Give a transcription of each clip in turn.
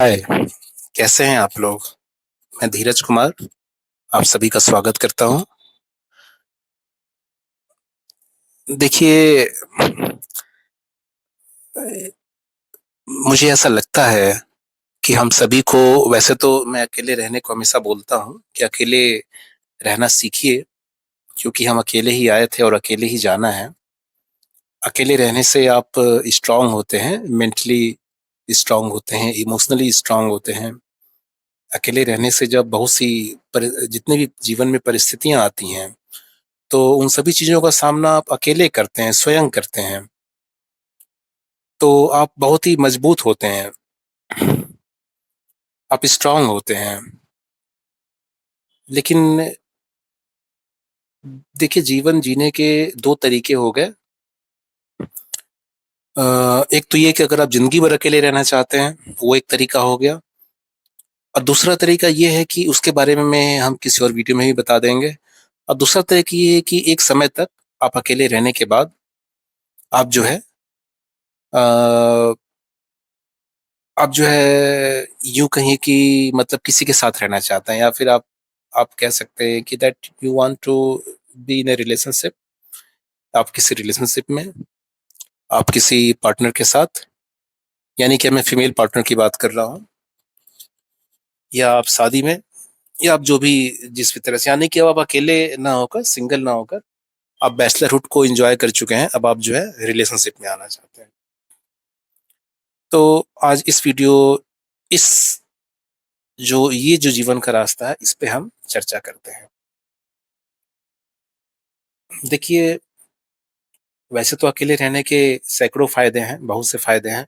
हाय। कैसे हैं आप लोग? मैं धीरज कुमार आप सभी का स्वागत करता हूं। देखिए, मुझे ऐसा लगता है कि हम सभी को, वैसे तो मैं अकेले रहने को हमेशा बोलता हूं कि अकेले रहना सीखिए, क्योंकि हम अकेले ही आए थे और अकेले ही जाना है। अकेले रहने से आप स्ट्रांग होते हैं, मेंटली स्ट्रांग होते हैं, इमोशनली स्ट्रांग होते हैं। अकेले रहने से जब बहुत सी जितने भी जीवन में परिस्थितियां आती हैं, तो उन सभी चीजों का सामना आप अकेले करते हैं, स्वयं करते हैं। तो आप बहुत ही मजबूत होते हैं, आप स्ट्रांग होते हैं। लेकिन देखिए, जीवन जीने के दो तरीके हो गए। एक तो ये कि अगर आप जिंदगी भर अकेले रहना चाहते हैं, वो एक तरीका हो गया। और दूसरा तरीका ये है कि उसके बारे में हम किसी और वीडियो में भी बता देंगे। और दूसरा तरीका ये है कि एक समय तक आप अकेले रहने के बाद आप जो है अ, आप जो है यूं कहिए कि मतलब किसी के साथ रहना चाहते हैं, या फिर आप कह सकते हैं कि that you want to be in a relationship. आप किसी रिलेशनशिप में, आप किसी पार्टनर के साथ, यानी कि मैं फीमेल पार्टनर की बात कर रहा हूँ, या आप शादी में, या आप जो भी जिस भी तरह से, यानी कि अब आप अकेले ना होकर, सिंगल ना होकर, आप बैचलरहुड को एंजॉय कर चुके हैं, अब आप जो है रिलेशनशिप में आना चाहते हैं। तो आज इस वीडियो, इस ये जो जीवन का रास्ता है, इस पे हम चर्चा करते हैं। देखिए, वैसे तो अकेले रहने के सैकड़ों फायदे हैं, बहुत से फायदे हैं।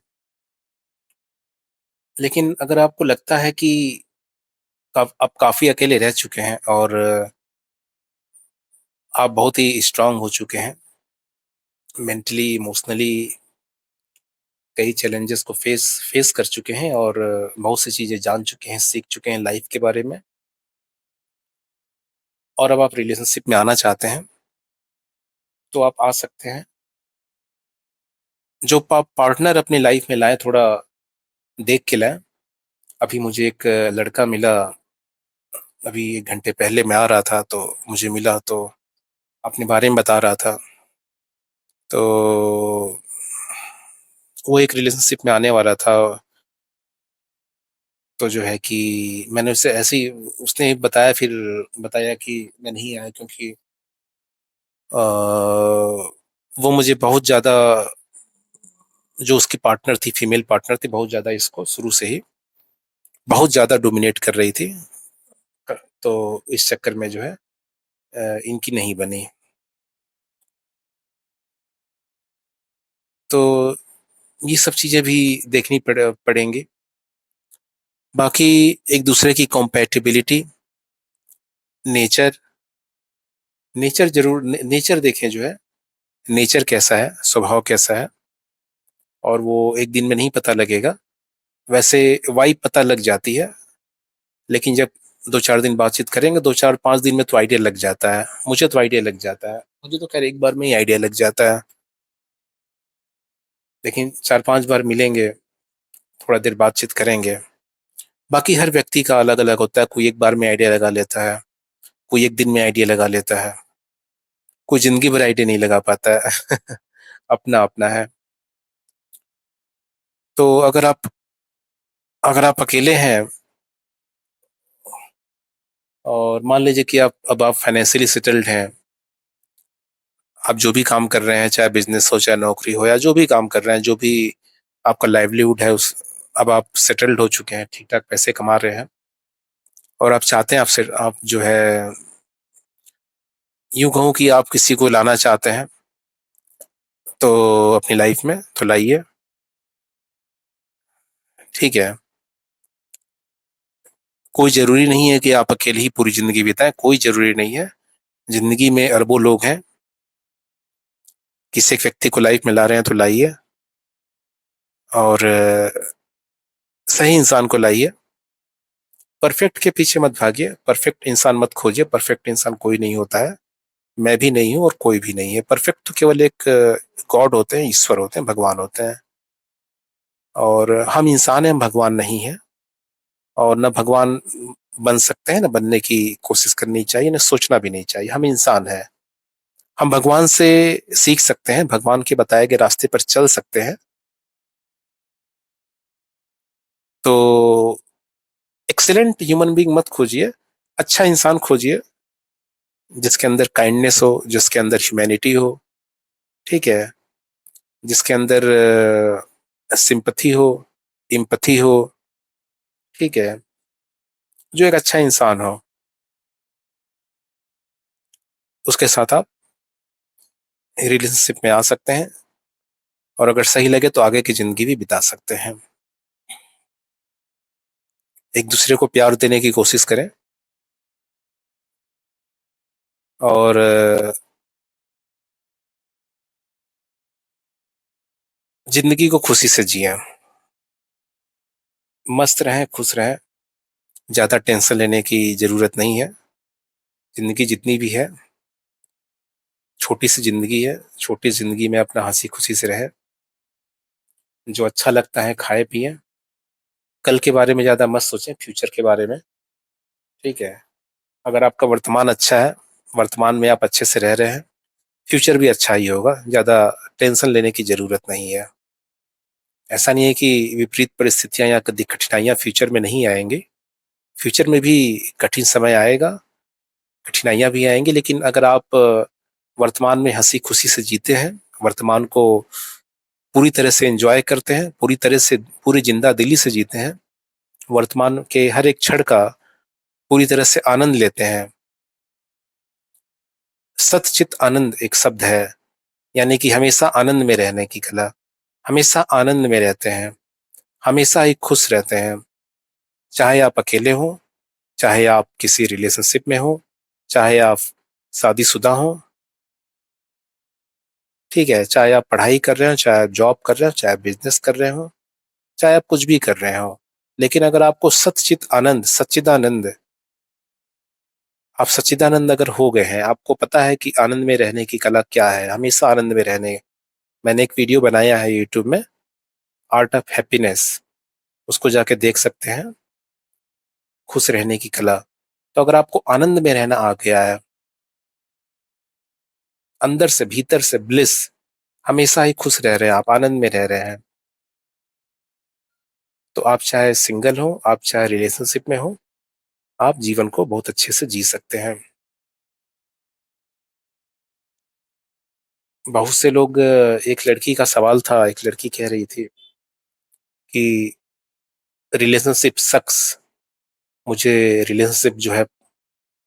लेकिन अगर आपको लगता है कि आप काफी अकेले रह चुके हैं और आप बहुत ही स्ट्रांग हो चुके हैं, मेंटली इमोशनली कई चैलेंजेस को फेस फेस कर चुके हैं, और बहुत सी चीजें जान चुके हैं, सीख चुके हैं लाइफ के बारे में, और अब आप रिलेशनशिप में आना चाहते हैं, तो आप आ सकते हैं। जो आप पार्टनर अपनी लाइफ में लाए, थोड़ा देख के लाए। अभी मुझे एक लड़का मिला, अभी 1 घंटे पहले मैं आ रहा था तो मुझे मिला, तो अपने बारे में बता रहा था। तो वो एक रिलेशनशिप में आने वाला था। तो जो है कि मैंने उससे ऐसे ही, उसने बताया, फिर बताया कि मैं नहीं आया क्योंकि वो मुझे बहुत ज़्यादा, जो उसकी पार्टनर थी, फीमेल पार्टनर थी, बहुत ज़्यादा इसको शुरू से ही बहुत ज़्यादा डोमिनेट कर रही थी। तो इस चक्कर में जो है इनकी नहीं बनी। तो ये सब चीज़ें भी देखनी पड़ेंगी। बाकी एक दूसरे की कॉम्पैटिबिलिटी, नेचर, नेचर जरूर नेचर देखें जो है, नेचर कैसा है, स्वभाव कैसा है, और वो एक दिन में नहीं पता लगेगा। वैसे वाइब पता लग जाती है, लेकिन जब 2-4 दिन बातचीत करेंगे, 2-4-5 दिन में तो आइडिया लग जाता है। मुझे तो आइडिया लग जाता है, मुझे तो खैर एक बार में ही आइडिया लग जाता है। लेकिन 4-5 बार मिलेंगे, थोड़ा देर बातचीत करेंगे। बाकी हर व्यक्ति का अलग अलग होता है, कोई एक बार में आइडिया लगा लेता है, कोई एक दिन में आइडिया लगा लेता है, कोई जिंदगी भर आइडिया नहीं लगा पाता है। अपना अपना है। तो अगर आप अकेले हैं, और मान लीजिए कि अब आप फाइनेंशियली सेटल्ड हैं, आप जो भी काम कर रहे हैं, चाहे बिजनेस हो, चाहे नौकरी हो, या जो भी काम कर रहे हैं, जो भी आपका लाइवलीहुड है, उस अब आप सेटल्ड हो चुके हैं, ठीक ठाक पैसे कमा रहे हैं, और आप चाहते हैं, आप जो है, यूं कहूँ कि आप किसी को लाना चाहते हैं, तो अपनी लाइफ में तो लाइए। ठीक है, कोई जरूरी नहीं है कि आप अकेले ही पूरी जिंदगी बिताएं, कोई जरूरी नहीं है। जिंदगी में अरबों लोग हैं, किसी एक व्यक्ति को लाइफ में ला रहे हैं तो लाइए, और सही इंसान को लाइए। परफेक्ट के पीछे मत भागिए, परफेक्ट इंसान मत खोजिए, परफेक्ट इंसान कोई नहीं होता है। मैं भी नहीं हूं और कोई भी नहीं है। परफेक्ट तो केवल एक गॉड होते हैं, ईश्वर होते हैं, भगवान होते हैं, और हम इंसान हैं, हम भगवान नहीं हैं। और न भगवान बन सकते हैं, न बनने की कोशिश करनी चाहिए, न सोचना भी नहीं चाहिए। हम इंसान हैं। हम भगवान से सीख सकते हैं, भगवान के बताए गए रास्ते पर चल सकते हैं। तो एक्सीलेंट ह्यूमन बीइंग मत खोजिए, अच्छा इंसान खोजिए, जिसके अंदर काइंडनेस हो, जिसके अंदर ह्यूमैनिटी हो, ठीक है, जिसके अंदर सिंपथी हो, इम्पथी हो, ठीक है, जो एक अच्छा इंसान हो, उसके साथ आप रिलेशनशिप में आ सकते हैं, और अगर सही लगे तो आगे की जिंदगी भी बिता सकते हैं। एक दूसरे को प्यार देने की कोशिश करें, और जिंदगी को खुशी से जिए, मस्त रहें, खुश रहें। ज्यादा टेंशन लेने की जरूरत नहीं है। जिंदगी जितनी भी है, छोटी सी जिंदगी है, छोटी जिंदगी में अपना हंसी खुशी से रहे, जो अच्छा लगता है खाए पिए। कल के बारे में ज्यादा मत सोचें, फ्यूचर के बारे में, ठीक है। अगर आपका वर्तमान अच्छा है, वर्तमान में आप अच्छे से रह रहे हैं, फ्यूचर भी अच्छा ही होगा। ज्यादा टेंशन लेने की जरूरत नहीं है। ऐसा नहीं है कि विपरीत परिस्थितियां या कभी कठिनाइयां फ्यूचर में नहीं आएंगी। फ्यूचर में भी कठिन समय आएगा, कठिनाइयां भी आएंगी, लेकिन अगर आप वर्तमान में हंसी खुशी से जीते हैं, वर्तमान को पूरी तरह से एंजॉय करते हैं, पूरी तरह से पूरी जिंदा दिली से जीते हैं, वर्तमान के हर एक क्षण का पूरी तरह से आनंद लेते हैं। सतचित आनंद एक शब्द है, यानी कि हमेशा आनंद में रहने की कला। हमेशा आनंद में रहते हैं, हमेशा ही खुश रहते हैं। चाहे आप अकेले हो, चाहे आप किसी रिलेशनशिप में हो, चाहे आप शादीशुदा हो, ठीक है, चाहे आप पढ़ाई कर रहे हो, चाहे आप जॉब कर रहे हो, चाहे आप बिजनेस कर रहे हो, चाहे आप कुछ भी कर रहे हो, लेकिन अगर आपको सतचित आनंद, सच्चिदानंद, आप सच्चिदानंद अगर हो गए हैं, आपको पता है कि आनंद में रहने की कला क्या है, हमेशा आनंद में रहने। मैंने एक वीडियो बनाया है यूट्यूब में, आर्ट ऑफ हैप्पीनेस, उसको जाके देख सकते हैं, खुश रहने की कला। तो अगर आपको आनंद में रहना आ गया है, अंदर से भीतर से ब्लिस, हमेशा ही खुश रह रहे हैं, आप आनंद में रह रहे हैं, तो आप चाहे सिंगल हो, आप चाहे रिलेशनशिप में हो, आप जीवन को बहुत अच्छे से जी सकते हैं। बहुत से लोग, एक लड़की का सवाल था, एक लड़की कह रही थी कि रिलेशनशिप सक्स, मुझे रिलेशनशिप जो है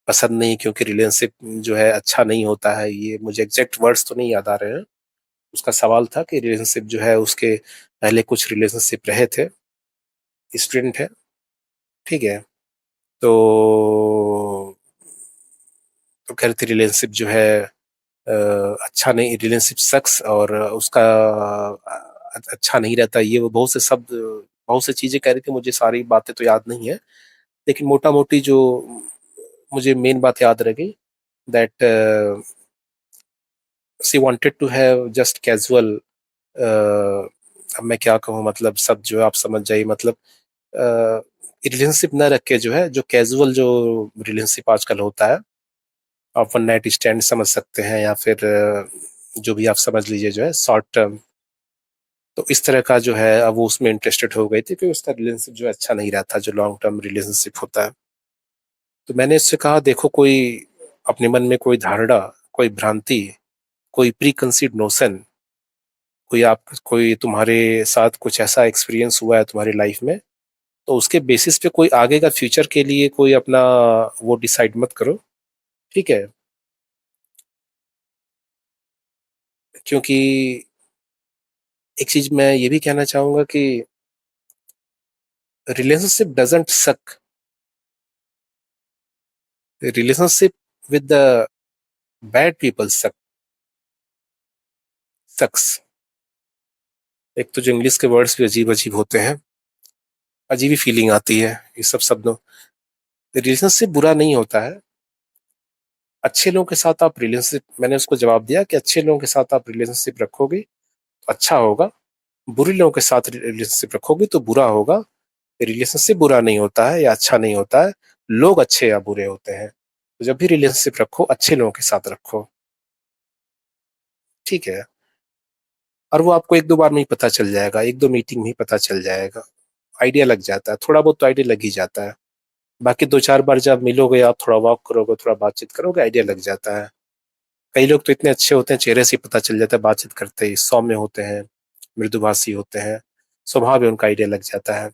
पसंद नहीं, क्योंकि रिलेशनशिप जो है अच्छा नहीं होता है। ये मुझे एग्जैक्ट वर्ड्स तो नहीं याद आ रहे हैं। उसका सवाल था कि रिलेशनशिप जो है, उसके पहले कुछ रिलेशनशिप रहे थे, स्टूडेंट है, ठीक है। तो कह रही थी रिलेशनशिप जो है अच्छा नहीं, रिलेशनशिप सक्स, और उसका अच्छा नहीं रहता। ये वो बहुत से शब्द, बहुत से चीजें कह रही थी, मुझे सारी बातें तो याद नहीं है, लेकिन मोटा मोटी जो मुझे मेन बात याद रह गई, that she wanted to have just casual, अब मैं क्या कहूँ, मतलब सब जो है आप समझ जाइए, मतलब रिलेशनशिप न रख के जो है, जो कैजुअल जो रिलेशनशिप आजकल होता है, आप वन नाइट स्टैंड समझ सकते हैं, या फिर जो भी आप समझ लीजिए, जो है शॉर्ट टर्म। तो इस तरह का जो है, अब वो उसमें इंटरेस्टेड हो गई थी, क्योंकि उसका रिलेशनशिप जो है अच्छा नहीं रहता, जो लॉन्ग टर्म रिलेशनशिप होता है। तो मैंने इससे कहा, देखो, कोई अपने मन में कोई धारणा, कोई भ्रांति, कोई प्री कंसीव्ड नोशन, कोई तुम्हारे साथ कुछ ऐसा एक्सपीरियंस हुआ है तुम्हारी लाइफ में, तो उसके बेसिस पे कोई आगे का फ्यूचर के लिए कोई अपना वो डिसाइड मत करो, ठीक है। क्योंकि एक चीज मैं ये भी कहना चाहूंगा कि relationship doesn't suck, relationship with the bad people sucks. एक तो जो इंग्लिश के वर्ड्स भी अजीब अजीब होते हैं, अजीब ही फीलिंग आती है ये सब शब्दों। रिलेशनशिप बुरा नहीं होता है, अच्छे लोगों के साथ आप रिलेशनशिप, मैंने उसको जवाब दिया कि अच्छे लोगों के साथ आप रिलेशनशिप रखोगे तो अच्छा होगा, बुरे लोगों के साथ रिलेशनशिप रखोगे तो बुरा होगा। रिलेशनशिप बुरा नहीं होता है या अच्छा नहीं होता है, लोग अच्छे या बुरे होते हैं। तो जब भी रिलेशनशिप रखो, अच्छे लोगों के साथ रखो, ठीक है? और वो आपको 1-2 बार में ही पता चल जाएगा, 1-2 मीटिंग में ही पता चल जाएगा। आइडिया लग जाता है, थोड़ा बहुत तो आइडिया लग ही जाता है। बाकी 2-4 बार जब मिलोगे, आप थोड़ा वॉक करोगे, थोड़ा बातचीत करोगे, आइडिया लग जाता है। कई लोग तो इतने अच्छे होते हैं, चेहरे से ही पता चल जाता है बातचीत करते ही, सौम्य होते हैं, मृदुभाषी होते हैं, स्वभाव में उनका आइडिया लग जाता है।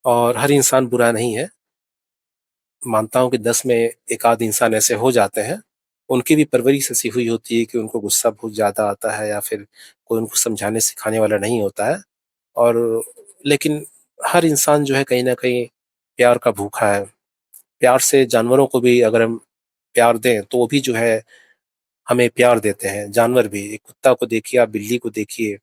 और हर इंसान बुरा नहीं है, मानता हूँ कि 10 में 1 आध इंसान ऐसे हो जाते हैं, उनकी भी परवरिश ऐसी हुई होती है कि उनको गुस्सा बहुत ज़्यादा आता है या फिर कोई उनको समझाने सिखाने वाला नहीं होता है। और लेकिन हर इंसान जो है कहीं न कहीं प्यार का भूखा है। प्यार से जानवरों को भी अगर हम प्यार दें, तो वो भी जो है हमें प्यार देते हैं, जानवर भी। एक कुत्ता को देखिए, आप बिल्ली को देखिए,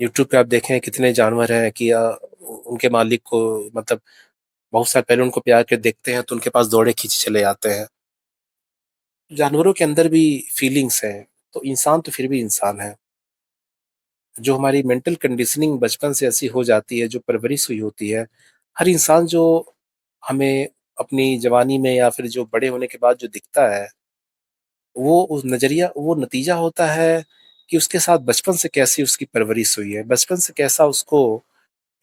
यूट्यूब पे आप देखें कितने जानवर हैं कि उनके मालिक को मतलब बहुत साल पहले उनको प्यार के देखते हैं तो उनके पास दौड़े खींचे चले जाते हैं। जानवरों के अंदर भी फीलिंग्स हैं, तो इंसान तो फिर भी इंसान है। जो हमारी मेंटल कंडीशनिंग बचपन से ऐसी हो जाती है, जो परवरिश हुई होती है, हर इंसान जो हमें अपनी जवानी में या फिर जो बड़े होने के बाद जो दिखता है, वो उस नज़रिया वो नतीजा होता है कि उसके साथ बचपन से कैसी उसकी परवरिश हुई है, बचपन से कैसा उसको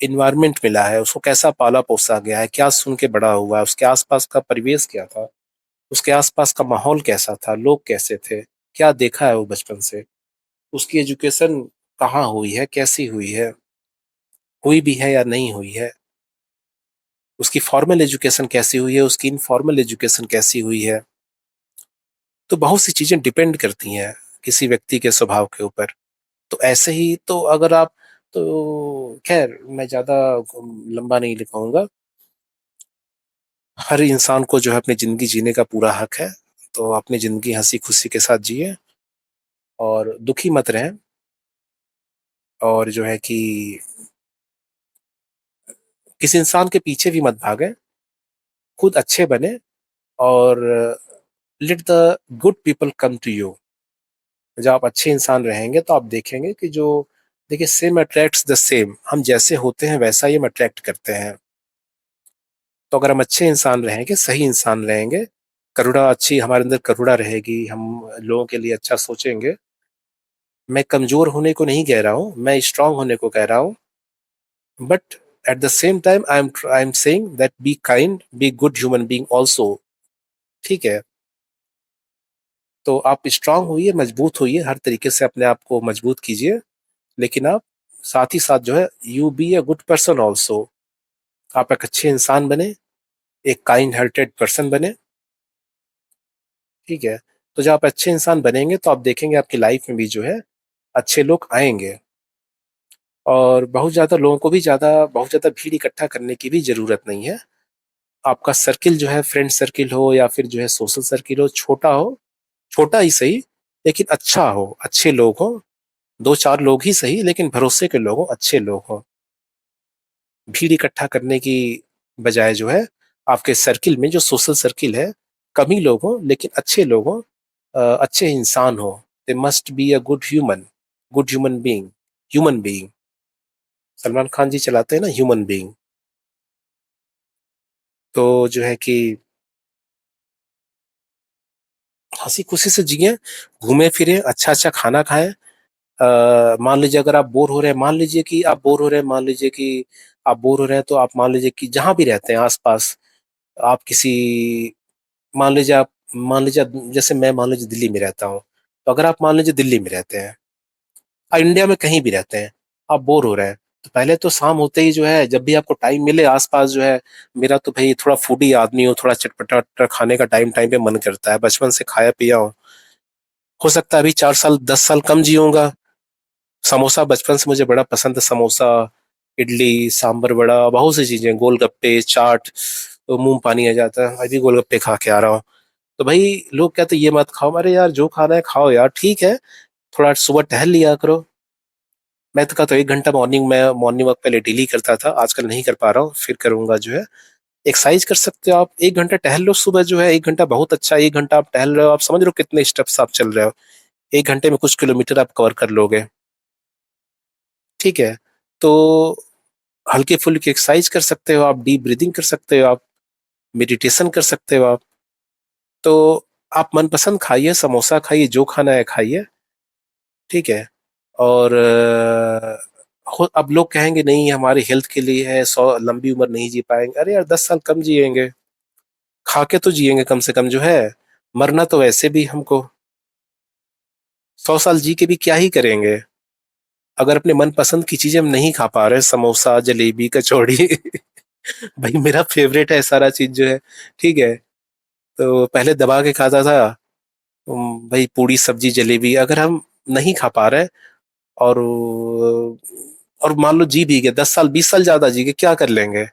एनवायरनमेंट मिला है, उसको कैसा पाला-पोसा गया है, क्या सुन के बड़ा हुआ है, उसके आस-पास का परिवेश क्या था, उसके आस-पास का माहौल कैसा था, लोग कैसे थे, क्या देखा है वो बचपन से, उसकी एजुकेशन कहाँ हुई है, कैसी हुई भी है या नहीं हुई है, उसकी फॉर्मल एजुकेशन कैसी हुई है, उसकी इनफॉर्मल एजुकेशन कैसी हुई है। तो बहुत सी चीज़ें डिपेंड करती हैं किसी व्यक्ति के स्वभाव के ऊपर। तो ऐसे ही तो अगर आप तो ख़ैर मैं ज़्यादा लंबा नहीं लिखाऊँगा। हर इंसान को जो है अपनी ज़िंदगी जीने का पूरा हक है, तो अपनी ज़िंदगी हँसी-खुशी के साथ जिए और दुखी मत रहें और जो है कि किसी इंसान के पीछे भी मत भागें, खुद अच्छे बनें और let the good people come to you. जब आप अच्छे इंसान रहेंगे तो आप देखेंगे कि जो देखिए सेम अट्रैक्ट्स द सेम, हम जैसे होते हैं वैसा ही हम अट्रैक्ट करते हैं। तो अगर हम अच्छे इंसान रहेंगे, सही इंसान रहेंगे, करुणा अच्छी हमारे अंदर करुणा रहेगी, हम लोगों के लिए अच्छा सोचेंगे। मैं कमज़ोर होने को नहीं कह रहा हूँ, मैं स्ट्रॉन्ग होने को कह रहा हूँ, but at the same time I am saying that be kind, be good human being also, ठीक है? तो आप स्ट्रॉन्ग होइए, मजबूत होइए, हर तरीके से अपने आप को मजबूत कीजिए, लेकिन आप साथ ही साथ जो है you B a good person also. आप एक अच्छे इंसान बने, एक काइंड हार्टेड पर्सन बने, ठीक है? तो जब आप अच्छे इंसान बनेंगे तो आप देखेंगे आपकी लाइफ में भी जो है अच्छे लोग आएँगे और बहुत ज़्यादा भीड़ इकट्ठा करने की भी ज़रूरत नहीं है। आपका सर्किल जो है फ्रेंड सर्किल हो या फिर जो है सोशल सर्किल हो, छोटा ही सही लेकिन अच्छा हो, अच्छे लोग हों, 2-4 लोग ही सही लेकिन भरोसे के लोग हों, अच्छे लोग हों। भीड़ इकट्ठा करने की बजाय जो है आपके सर्किल में जो सोशल सर्किल है, कम ही लोग हों लेकिन अच्छे लोग हों, अच्छे इंसान हों। They must be a good human being. Salman Khan ji चलाते हैं ना ह्यूमन बीइंग। तो जो है कि हँसी-खुशी से जिएँ, घूमें-फिरें, अच्छा-अच्छा खाना खाएँ। मान लीजिए अगर आप बोर हो रहे हैं, तो आप मान लीजिए कि जहाँ भी रहते हैं आस-पास, आप किसी मान लीजिए आप जैसे मैं मान लीजिए दिल्ली में रहता हूँ, तो अगर आप मान लीजिए दिल्ली में रहते हैं इंडिया में कहीं भी रहते हैं, आप बोर हो रहे हैं, तो पहले तो शाम होते ही जो है जब भी आपको टाइम मिले आस-पास जो है मेरा तो भई थोड़ा फूडी आदमी हूँ, थोड़ा चटपटा-वटपटा खाने का टाइम-टाइम पे मन करता है, बचपन से खाया-पिया हूँ। हो सकता है अभी 4 साल, 10 साल कम जिऊँगा। समोसा बचपन से मुझे बड़ा पसंद है, समोसा, इडली, सांभर वड़ा, बहुत सी चीज़ें, गोलगप्पे, चाट, तो मुँह में पानी आ जाता है, अभी गोलगप्पे खा के आ रहा हूँ। तो भई लोग कहते हैं ये मत खाओ, अरे यार जो खाना है खाओ यार, ठीक है, थोड़ा सुबह टहल लिया करो। मैं तो कहता हूँ 1 घंटा मॉर्निंग वॉक पहले डेली करता था, आजकल नहीं कर पा रहा हूँ, फिर करूँगा जो है। एक्सरसाइज कर सकते हो आप, 1 घंटा टहल लो सुबह जो है, 1 घंटा बहुत अच्छा है, 1 घंटा आप टहल रहे हो, आप समझ रहे हो कितने स्टेप्स आप चल रहे हो। 1 घंटे में कुछ किलोमीटर आप कवर कर लोगे, ठीक है? तो हल्की फुल्की एक्सरसाइज कर सकते हो आप, डीप ब्रीदिंग कर सकते हो आप, मेडिटेशन कर सकते हो आप। तो आप मनपसंद खाइए, समोसा खाइए, जो खाना है खाइए, ठीक है। और अब लोग कहेंगे नहीं हमारे हेल्थ के लिए है, 100 लंबी उम्र नहीं जी पाएंगे। अरे यार 10 साल कम जिएंगे, खा के तो जिएंगे कम से कम जो है। मरना तो वैसे भी हमको, 100 साल जी के भी क्या ही करेंगे अगर अपने मन पसंद की चीजें हम नहीं खा पा रहे। समोसा, जलेबी, कचौड़ी भाई मेरा फेवरेट है सारा चीज जो है, ठीक है। तो पहले दबा के खाता था। भाई पूड़ी सब्जी जलेबी अगर हम नहीं खा पा रहे, और मान लो जी भी गए 10 साल 20 साल ज्यादा जी गए, क्या कर लेंगे।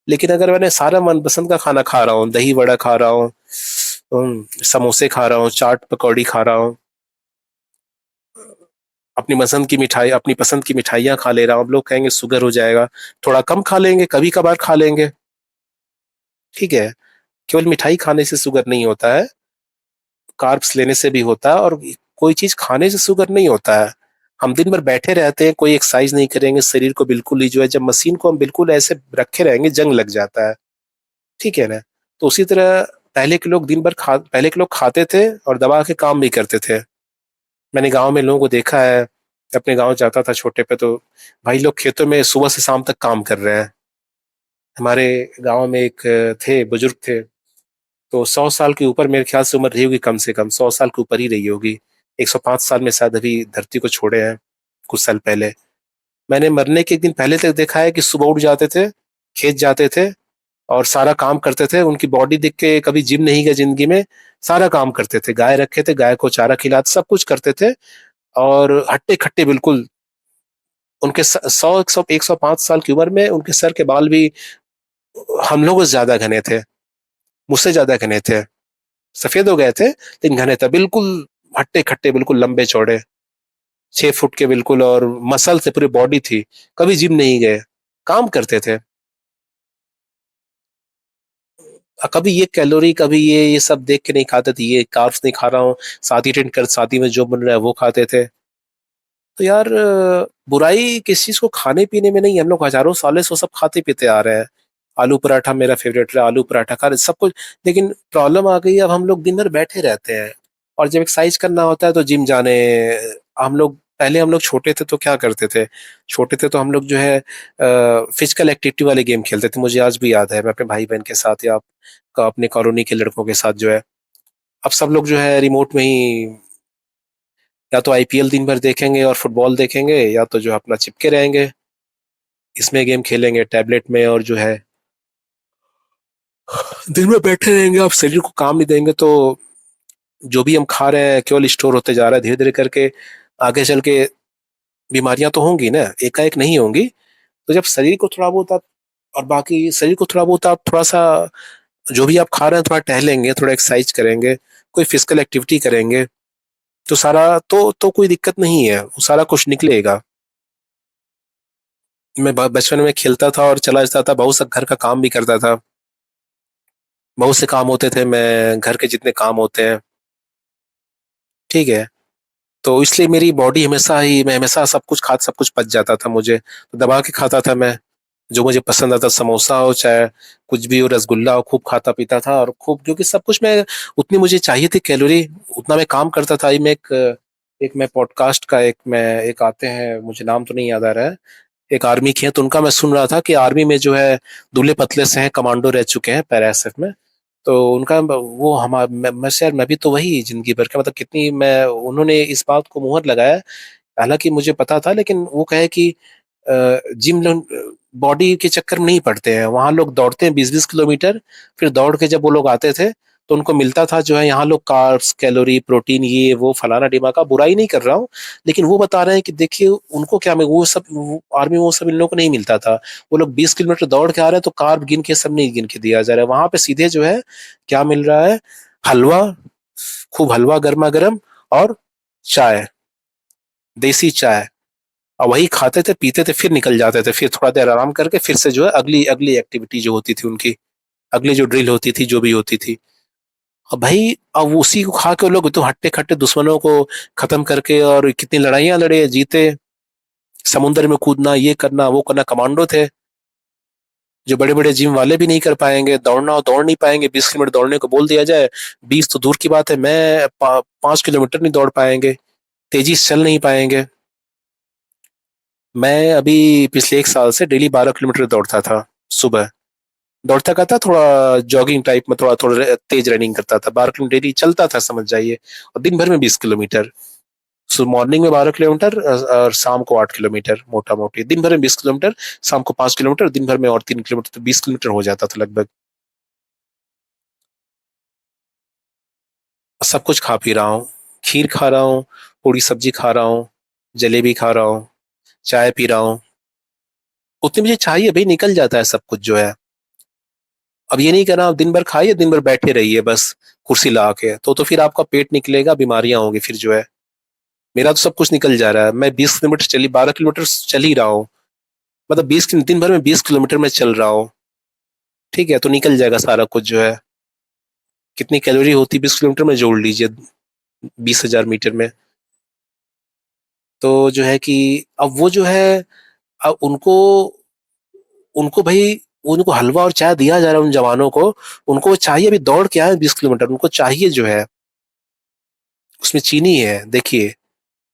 लेकिन अगर मैंने सारा मनपसंद का खाना खा रहा हूँ, दही वड़ा खा रहा हूँ, समोसे खा रहा हूँ, चाट पकौड़ी खा रहा हूँ, अपनी पसंद की मिठाइयाँ खा ले रहा हूँ। अब लोग कहेंगे शुगर हो जाएगा, थोड़ा कम खा लेंगे, कभी कभार खा लेंगे, ठीक है। केवल मिठाई खाने से शुगर नहीं होता है, कार्ब्स लेने से भी होता है, और कोई चीज खाने से शुगर नहीं होता है। हम दिन भर बैठे रहते हैं, कोई एक्सरसाइज नहीं करेंगे, शरीर को बिल्कुल ही जो है, जब मशीन को हम बिल्कुल ऐसे रखे रहेंगे जंग लग जाता है, ठीक है ना। तो उसी तरह पहले के लोग खाते थे और दबा के काम भी करते थे। मैंने गांव में लोगों को देखा है, अपने गांव जाता था छोटे पे, तो भाई लोग खेतों में सुबह से शाम तक काम कर रहे हैं। हमारे गांव में एक थे, बुजुर्ग थे, तो 100 साल के ऊपर मेरे ख्याल से उम्र रही होगी, कम से कम 100 साल के ऊपर ही रही होगी। 105 साल में शायद अभी धरती को छोड़े हैं, कुछ साल पहले। मैंने मरने के एक दिन पहले तक देखा है कि सुबह उठ जाते थे, खेत जाते थे और सारा काम करते थे। उनकी बॉडी देख के कभी जिम नहीं गए जिंदगी में, सारा काम करते थे, गाय रखे थे, गाय को चारा खिलाते, सब कुछ करते थे। और हट्टे खट्टे बिल्कुल, उनके 105 साल की उम्र में उनके सर के बाल भी हम लोगों से ज्यादा घने थे, मुझसे ज्यादा घने थे। सफेद हो गए थे लेकिन घने थे बिल्कुल, हट्टे खट्टे बिल्कुल लंबे चौड़े, 6 फुट के बिल्कुल, और मसल से पूरी बॉडी थी। कभी जिम नहीं गए, काम करते थे। कभी ये कैलोरी, कभी ये सब देख के नहीं खाते थे, ये कार्ब्स नहीं खा रहा हूँ, शादी अटेंड कर, शादी में जो बन रहा है वो खाते थे। तो यार बुराई किस चीज को खाने पीने में नहीं, हम लोग हजारों सालों से वो सब खाते पीते आ रहे हैं। आलू पराठा मेरा फेवरेट है, आलू पराठा खा रहे सब कुछ। लेकिन प्रॉब्लम आ गई, अब हम लोग दिन भर बैठे रहते हैं, और जब एक्सरसाइज करना होता है तो जिम जाने। हम लोग छोटे थे तो क्या करते थे, छोटे थे तो हम लोग जो है फिजिकल एक्टिविटी वाले गेम खेलते थे। मुझे आज भी याद है, मैं अपने भाई बहन के साथ या अपने कॉलोनी के लड़कों के साथ जो है। अब सब लोग जो है रिमोट में ही, या तो आईपीएल दिन भर देखेंगे और फुटबॉल देखेंगे, या तो जो अपना चिपके रहेंगे, इसमें गेम खेलेंगे टैबलेट में, और जो है दिन में बैठे रहेंगे। आप शरीर को काम नहीं देंगे तो जो भी हम खा रहे हैं केवल स्टोर होते जा रहा है, धीरे धीरे करके आगे चल के बीमारियां तो होंगी ना, एकाएक नहीं होंगी। तो जब शरीर को थोड़ा बहुत आप, और बाकी शरीर को थोड़ा बहुत आप थोड़ा सा, जो भी आप खा रहे हैं थोड़ा टहलेंगे, थोड़ा एक्सरसाइज करेंगे, कोई फिजिकल एक्टिविटी करेंगे, तो सारा तो कोई दिक्कत नहीं है, वो सारा कुछ निकलेगा। मैं बचपन में खेलता था और चला जाता था, बहुत सा घर का काम भी करता था, बहुत से काम होते थे, मैं घर के जितने काम होते हैं, ठीक है। तो इसलिए मेरी बॉडी मैं हमेशा सब कुछ सब कुछ पच जाता था मुझे, तो दबा के खाता था मैं। जो मुझे पसंद आता, समोसा हो चाहे कुछ भी हो, रसगुल्ला हो, खूब खाता पीता था, और खूब, क्योंकि सब कुछ मैं, उतनी मुझे चाहिए थी कैलोरी, उतना मैं काम करता था। मैं एक मैं पॉडकास्ट का एक आते हैं, मुझे नाम तो नहीं याद आ रहा है, एक आर्मी के हैं, तो उनका मैं सुन रहा था कि आर्मी में जो है दुबले पतले से हैं, कमांडो रह चुके हैं पैरा एसएफ में। तो उनका वो हमारा मैं शायद मैं भी तो वही जिंदगी भर का, मतलब कितनी मैं, उन्होंने इस बात को मुहर लगाया। हालांकि मुझे पता था, लेकिन वो कहे कि जिम बॉडी के चक्कर में नहीं पड़ते हैं, वहां लोग दौड़ते हैं 20-20 किलोमीटर, फिर दौड़ के जब वो लोग आते थे तो उनको मिलता था जो है, यहाँ लोग कार्ब्स, कैलोरी, प्रोटीन, ये वो फलाना डिमाका, बुराई नहीं कर रहा हूँ, लेकिन वो बता रहे हैं कि देखिए उनको क्या में वो सब, आर्मी में वो सब इन लोगों को नहीं मिलता था। वो लोग 20 किलोमीटर दौड़ के आ रहे हैं तो कार्ब गिन के सब नहीं गिन के दिया जा रहा है, वहां पे सीधे जो है क्या मिल रहा है, हलवा, खूब हलवा गर्मा गर्म, और चाय, देसी चाय, और वही खाते थे पीते थे, फिर निकल जाते थे, फिर थोड़ा देर आराम करके फिर से जो है अगली अगली एक्टिविटी जो होती थी उनकी, अगली जो ड्रिल होती थी, जो भी होती थी। और भाई अब उसी को खा के वो लोग तो हट्टे खट्टे दुश्मनों को खत्म करके, और कितनी लड़ाइयां लड़े, जीते। समुद्र में कूदना, ये करना, वो करना, कमांडो थे। जो बड़े बड़े जिम वाले भी नहीं कर पाएंगे, दौड़ना हो दौड़ नहीं पाएंगे, 20 किलोमीटर दौड़ने को बोल दिया जाए, 20 तो दूर की बात है, मैं 5 किलोमीटर नहीं दौड़ पाएंगे, तेजी से चल नहीं पाएंगे। मैं अभी पिछले 1 साल से डेली 12 किलोमीटर दौड़ता था सुबह। दौड़ता का था, थोड़ा जॉगिंग टाइप में, थोड़ा थोड़ा तेज रनिंग करता था, 12 किलोमीटर डेली चलता था समझ जाइए। और दिन भर में 20 किलोमीटर, सो मॉर्निंग में 12 किलोमीटर और शाम को 8 किलोमीटर, मोटा मोटी दिन भर में 20 किलोमीटर, शाम को 5 किलोमीटर, दिन भर में और 3 किलोमीटर, तो 20 किलोमीटर हो जाता था लगभग। सब कुछ खा पी रहा हूँ, खीर खा रहा हूँ, पूरी सब्जी खा रहा हूँ, जलेबी खा रहा हूँ, चाय पी रहा हूँ। उतनी मुझे चाहिए भाई, निकल जाता है सब कुछ जो है। अब ये नहीं करना आप दिन भर खाइए, दिन भर बैठे रहिए बस कुर्सी लगा के, तो फिर आपका पेट निकलेगा, बीमारियां होंगी फिर जो है। मेरा तो सब कुछ निकल जा रहा है, मैं 20 किलोमीटर चली, 12 किलोमीटर चल ही रहा हूँ। मतलब दिन भर में 20 किलोमीटर में चल रहा हूँ। ठीक है, तो निकल जाएगा सारा कुछ जो है। कितनी कैलोरी होती है 20 किलोमीटर में, जोड़ लीजिए 20,000 मीटर में। तो जो है कि अब वो जो है, अब उनको उनको भाई, उनको हलवा और चाय दिया जा रहा है उन जवानों को। उनको चाहिए अभी दौड़ के आए 20 किलोमीटर, उनको चाहिए जो है, उसमें चीनी है देखिए,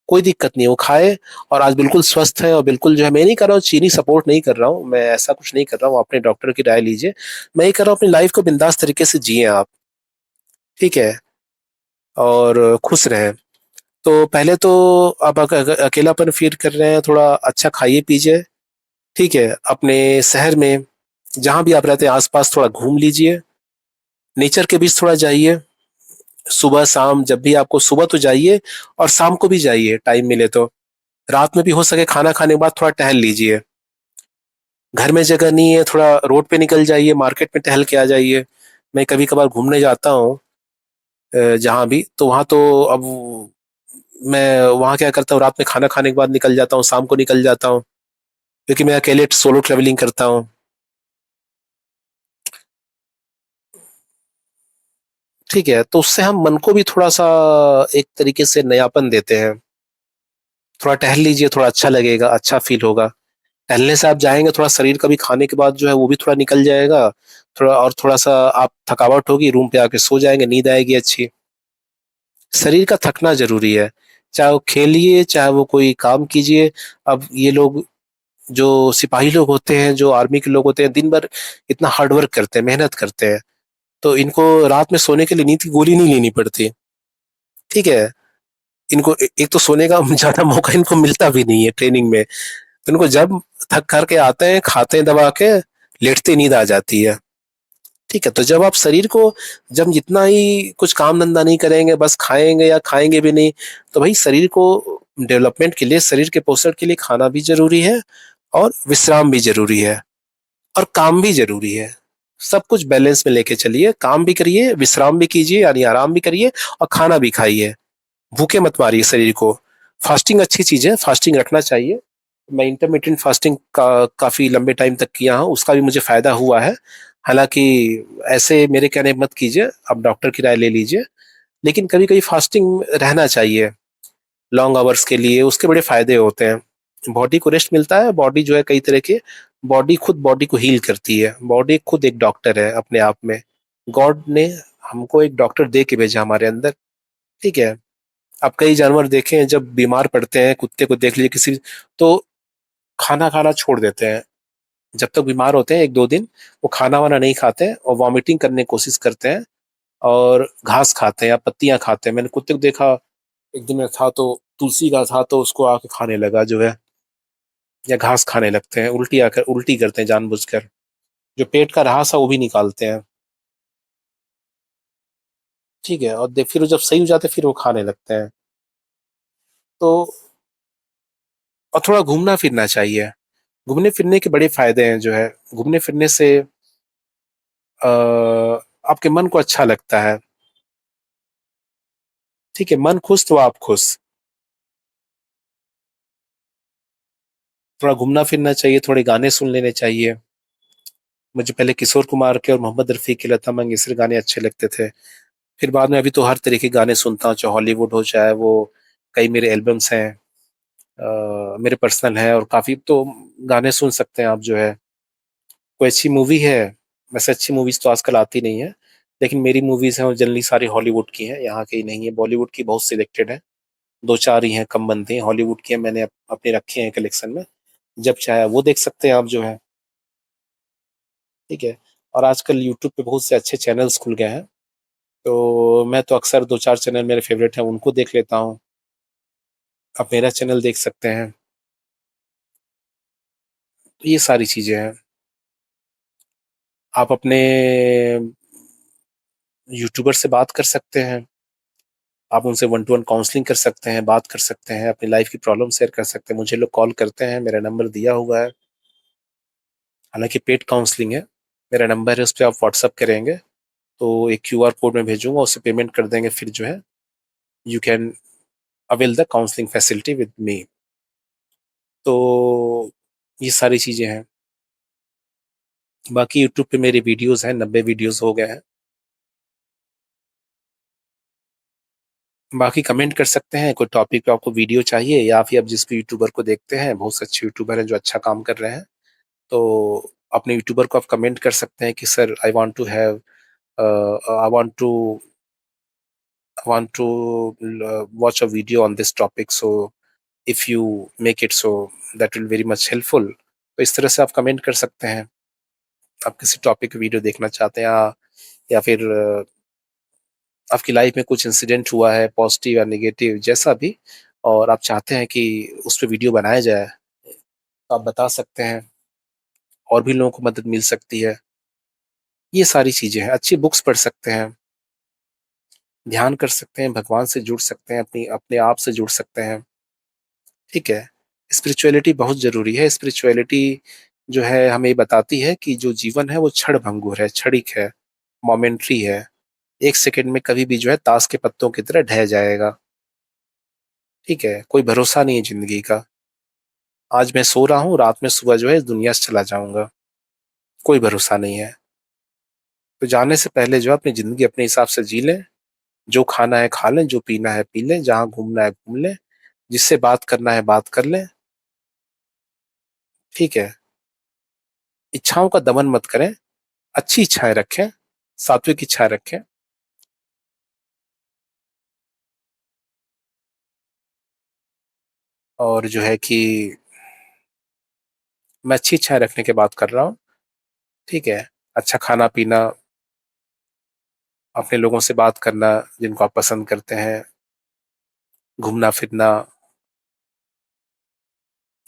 कोई दिक्कत नहीं, वो खाए। और आज बिल्कुल स्वस्थ है, और बिल्कुल जो है, मैं नहीं कर रहा हूँ चीनी सपोर्ट नहीं कर रहा हूँ, मैं ऐसा कुछ नहीं कर रहा हूँ, अपने डॉक्टर की राय लीजिए। मैं ये कर रहा हूँ, अपनी लाइफ को बिंदास तरीके से जिए आप। ठीक है, और खुश रहे। तो पहले तो आप अकेलापन फील कर रहे हैं, थोड़ा अच्छा खाइए पीजिए। ठीक है, अपने शहर में जहां भी आप रहते हैं आसपास थोड़ा घूम लीजिए, नेचर के बीच थोड़ा जाइए। सुबह शाम जब भी आपको, सुबह तो जाइए और शाम को भी जाइए टाइम मिले तो। रात में भी हो सके खाना खाने के बाद थोड़ा टहल लीजिए। घर में जगह नहीं है, थोड़ा रोड पे निकल जाइए, मार्केट में टहल के आ जाइए। मैं कभी कभार घूमने जाता हूँ जहाँ भी, तो वहाँ तो अब मैं वहाँ क्या करता हूँ, रात में खाना खाने के बाद निकल जाता हूँ, शाम को निकल जाता हूँ, क्योंकि मैं अकेले सोलो ट्रेवलिंग करता हूँ। ठीक है, तो उससे हम मन को भी थोड़ा सा एक तरीके से नयापन देते हैं। थोड़ा टहल लीजिए, थोड़ा अच्छा लगेगा, अच्छा फील होगा। टहलने से आप जाएंगे, थोड़ा शरीर का भी खाने के बाद जो है वो भी थोड़ा निकल जाएगा। थोड़ा और थोड़ा सा आप, थकावट होगी, रूम पे आके सो जाएंगे, नींद आएगी अच्छी। शरीर का थकना जरूरी है, चाहे वो खेलिए चाहे वो कोई काम कीजिए। अब ये लोग जो सिपाही लोग होते हैं, जो आर्मी के लोग होते हैं, दिन भर इतना हार्ड वर्क करते हैं, मेहनत करते हैं, तो इनको रात में सोने के लिए नींद की गोली नहीं लेनी पड़ती। ठीक है, इनको एक तो सोने का ज्यादा मौका इनको मिलता भी नहीं है ट्रेनिंग में। तो इनको जब थक कर के आते हैं, खाते हैं दबा के, लेटते नींद आ जाती है। ठीक है, तो जब आप शरीर को, जब जितना ही कुछ काम धंधा नहीं करेंगे, बस खाएंगे या खाएंगे भी नहीं, तो भाई शरीर को डेवलपमेंट के लिए, शरीर के पोषण के लिए खाना भी जरूरी है, और विश्राम भी जरूरी है, और काम भी जरूरी है। सब कुछ बैलेंस में लेके चलिए, काम भी करिए, विश्राम भी कीजिए, यानी आराम भी करिए, और खाना भी खाइए। भूखे मत मारिए शरीर को। फास्टिंग अच्छी चीज है, फास्टिंग रखना चाहिए। मैं इंटरमीडिएट फास्टिंग काफी लंबे टाइम तक किया हूँ, उसका भी मुझे फायदा हुआ है। हालांकि ऐसे मेरे कहने पे मत कीजिए, आप डॉक्टर की राय ले लीजिए। लेकिन कभी कभी फास्टिंग रहना चाहिए लॉन्ग आवर्स के लिए, उसके बड़े फायदे होते हैं। बॉडी को रेस्ट मिलता है, बॉडी जो है कई तरह के, बॉडी खुद बॉडी को हील करती है, बॉडी खुद एक डॉक्टर है अपने आप में। गॉड ने हमको एक डॉक्टर दे के भेजा हमारे अंदर। ठीक है, आप कई जानवर देखे हैं, जब बीमार पड़ते हैं, कुत्ते को देख लीजिए किसी, तो खाना खाना छोड़ देते हैं। जब तक बीमार होते हैं 1-2 दिन, वो खाना वाना नहीं खाते हैं, और वॉमिटिंग करने की कोशिश करते हैं, और घास खाते हैं या पत्तियां खाते हैं। मैंने कुत्ते को देखा, एक दिन में था तो तुलसी का था, तो उसको आके खाने लगा जो है, या घास खाने लगते हैं, उल्टी करते हैं जानबूझकर, जो पेट का रहा सा वो भी निकालते हैं। ठीक है, और फिर वो जब सही हो जाते हैं, फिर वो खाने लगते हैं। तो और थोड़ा घूमना फिरना चाहिए। घूमने फिरने के बड़े फायदे हैं जो है, घूमने फिरने से अ, आपके मन को अच्छा लगता है। ठीक है, मन खुश तो आप खुश। थोड़ा घूमना फिरना चाहिए, थोड़े गाने सुन लेने चाहिए। मुझे पहले किशोर कुमार के और मोहम्मद रफ़ी के, लता मंगेशकर गाने अच्छे लगते थे। फिर बाद में अभी तो हर तरह के गाने सुनता हूँ, चाहे हॉलीवुड हो, चाहे वो, कई मेरे एल्बम्स हैं। मेरे पर्सनल है, और काफ़ी तो गाने सुन सकते हैं आप जो है। कोई अच्छी मूवी है, वैसे अच्छी मूवीज़ तो आजकल आती नहीं है, लेकिन मेरी मूवीज़ हैं वो जनरली सारी हॉलीवुड की हैं, यहाँ की नहीं है। बॉलीवुड की बहुत सिलेक्टेड है, 2-4 ही हैं, कम बनती हैं। हॉलीवुड की हैं मैंने अपनी रखी हैं कलेक्शन में, जब चाहे वो देख सकते हैं आप जो है, ठीक है? और आजकल यूट्यूब पे बहुत से अच्छे चैनल्स खुल गए हैं, तो मैं तो अक्सर 2-4 चैनल मेरे फ़ेवरेट हैं, उनको देख लेता हूँ। आप मेरा चैनल देख सकते हैं। तो ये सारी चीज़ें हैं। आप अपने यूट्यूबर से बात कर सकते हैं, आप उनसे वन टू वन काउंसलिंग कर सकते हैं, बात कर सकते हैं, अपनी लाइफ़ की प्रॉब्लम शेयर कर सकते हैं। मुझे लोग कॉल करते हैं, मेरा नंबर दिया हुआ है, हालाँकि पेड काउंसलिंग है। मेरा नंबर है, उस पे आप व्हाट्सएप करेंगे, तो एक क्यूआर कोड मैं भेजूँगा, उससे पेमेंट कर देंगे, फिर जो है you can avail the counselling facility with me. तो ये सारी चीज़ें हैं। बाकी यूट्यूब पे मेरी वीडियोज़ हैं, 90 वीडियोज़ हो गए हैं। बाकी कमेंट कर सकते हैं, कोई टॉपिक पे आपको वीडियो चाहिए, या फिर आप जिस भी यूट्यूबर को देखते हैं, बहुत से अच्छे यूट्यूबर हैं जो अच्छा काम कर रहे हैं, तो अपने यूट्यूबर को आप कमेंट कर सकते हैं कि sir I want to have I want to watch a video on this topic, so if you make it so that will very much helpful. तो इस तरह से आप कमेंट कर सकते हैं। आप किसी टॉपिक पे वीडियो देखना चाहते हैं, या फिर आपकी लाइफ में कुछ इंसिडेंट हुआ है पॉजिटिव या नेगेटिव जैसा भी, और आप चाहते हैं कि उस पे वीडियो बनाया जाए, तो आप बता सकते हैं, और भी लोगों को मदद मिल सकती है। ये सारी चीज़ें हैं। अच्छी बुक्स पढ़ सकते हैं, ध्यान कर सकते हैं, भगवान से जुड़ सकते हैं, अपनी अपने आप से जुड़ सकते हैं, ठीक है? स्पिरिचुअलिटी बहुत ज़रूरी है। स्पिरिचुअलिटी जो है हमें ये बताती है कि जो जीवन है वो क्षण-भंगुर है, क्षणिक है, मोमेंटरी है। 1 सेकंड में कभी भी जो है ताश के पत्तों की तरह ढह जाएगा, ठीक है? कोई भरोसा नहीं है ज़िंदगी का। आज मैं सो रहा हूँ, रात में सुबह जो है इस दुनिया से चला जाऊँगा, कोई भरोसा नहीं है। तो जाने से पहले जो है अपनी ज़िंदगी अपने हिसाब से जी लें, जो खाना है खा लें, जो पीना है पी लें, जहाँ घूमना है घूम लें, जिससे बात करना है बात कर लें, ठीक है? इच्छाओं का दमन मत करें, अच्छी इच्छाएँ रखें, सात्विक इच्छाएँ रखें, और जो है कि मैं अच्छी इच्छाएँ रखने की बात कर रहा हूँ, ठीक है? अच्छा खाना-पीना, अपने लोगों से बात करना जिनको आप पसंद करते हैं, घूमना-फिरना,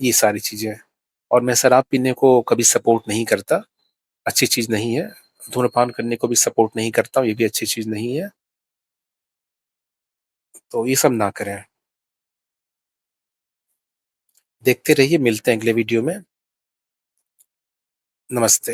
ये सारी चीज़ें। और मैं शराब पीने को कभी सपोर्ट नहीं करता, अच्छी चीज़ नहीं है। धूम्रपान करने को भी सपोर्ट नहीं करता हूँ, ये भी अच्छी चीज़ नहीं है। तो ये सब ना करें। देखते रहिए, मिलते हैं अगले वीडियो में। नमस्ते।